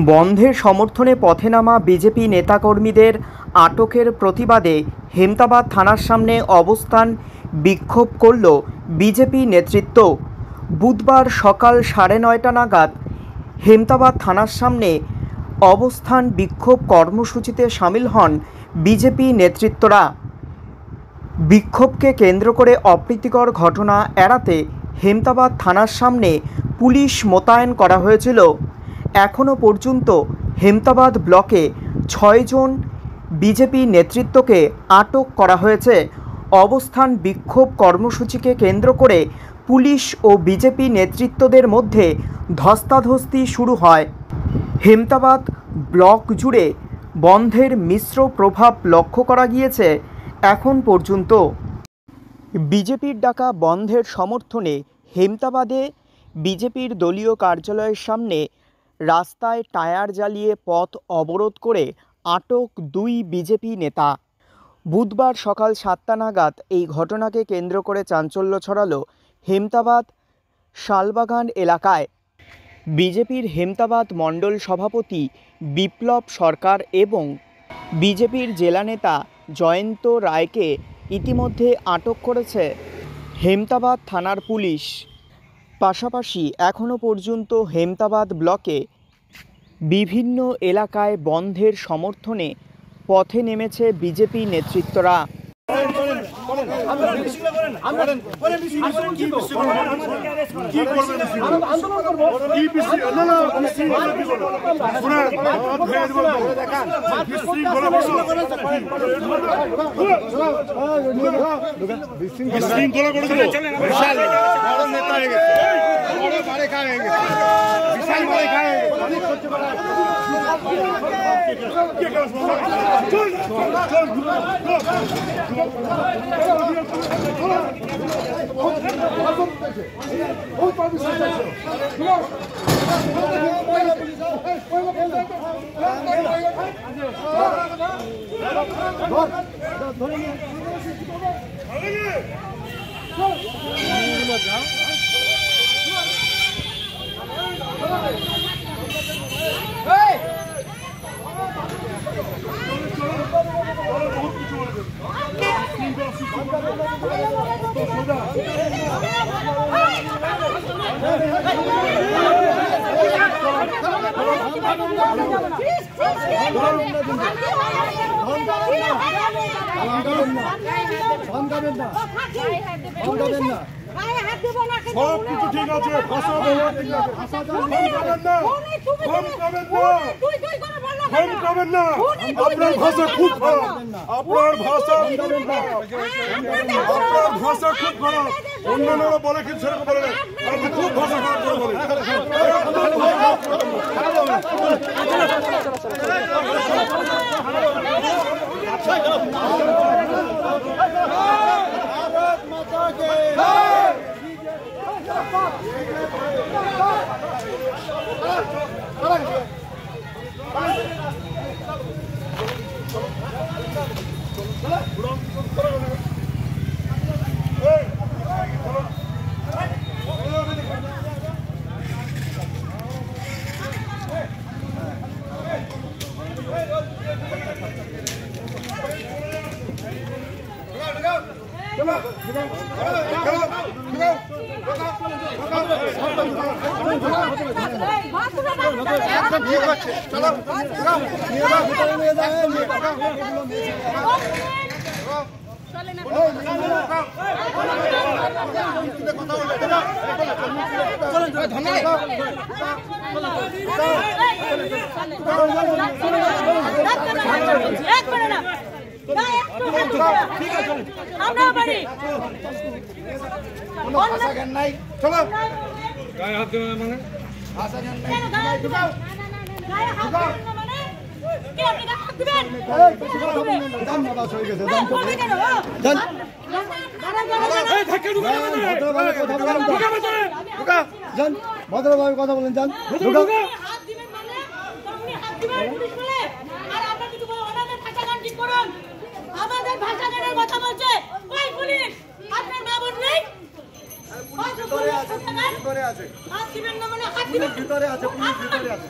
বন্ধের সমর্থনে পথে নামা বিজেপি নেতাকর্মীদের আটকের প্রতিবাদে হেমতাবাদ থানার সামনে অবস্থান বিক্ষোভ করল বিজেপি নেতৃত্ব। বুধবার সকাল 9:30 নাগাদ হেমতাবাদ থানার সামনে অবস্থান বিক্ষোভ কর্মসূচিতে সামিল হন বিজেপি নেতৃত্বরা। বিক্ষোভকে কেন্দ্র করে অপ্রীতিকর ঘটনা এড়াতে হেমতাবাদ থানার সামনে পুলিশ মোতায়েন করা হয়েছিল। এখনও পর্যন্ত হেমতাবাদ ব্লকে 6 জন বিজেপি নেতৃত্বকে আটক করা হয়েছে। অবস্থান বিক্ষোভ কর্মসূচিকে কেন্দ্র করে পুলিশ ও বিজেপি নেতৃত্বদের মধ্যে ধস্তাধস্তি শুরু হয়। হেমতাবাদ ব্লক জুড়ে বন্ধের মিশ্র প্রভাব লক্ষ্য করা গিয়েছে। এখন পর্যন্ত বিজেপির ডাকা বন্ধের সমর্থনে হেমতাবাদে বিজেপির দলীয় কার্যালয়ের সামনে রাস্তায় টায়ার জ্বালিয়ে পথ অবরোধ করে আটক 2 বিজেপি নেতা। বুধবার সকাল 7টা নাগাদ এই ঘটনাকে কেন্দ্র করে চাঞ্চল্য ছড়ালো হেমতাবাদ শালবাগান এলাকায়। বিজেপির হেমতাবাদ মণ্ডল সভাপতি বিপ্লব সরকার এবং বিজেপির জেলা নেতা জয়ন্ত রায়কে ইতিমধ্যে আটক করেছে হেমতাবাদ থানার পুলিশ। পাশাপাশি এখনও পর্যন্ত হেমতাবাদ ব্লকে বিভিন্ন এলাকায় বন্ধের সমর্থনে পথে নেমেছে বিজেপি নেতৃত্বরা। সব কিছু ঠিক আছে, আপনার ভাষা খুব খারাপ, আপনার ভাষা খুব খারাপ। অন্যান্যরা বলে কিন্তু সেরকম বলে না, আপনি খুব ভাষা খারাপ করে বলেন। ঠিক আছে, চলো গায়ে হাত দেবে মানে ভদ্রভাবে কথা বলেন। যান আমাদের ভাষা কথা বলছে ভিতরে আছে, হাত দিবেন না মানে হাত দিবেন ভিতরে আছে, পুলিশ ভিতরে আছে।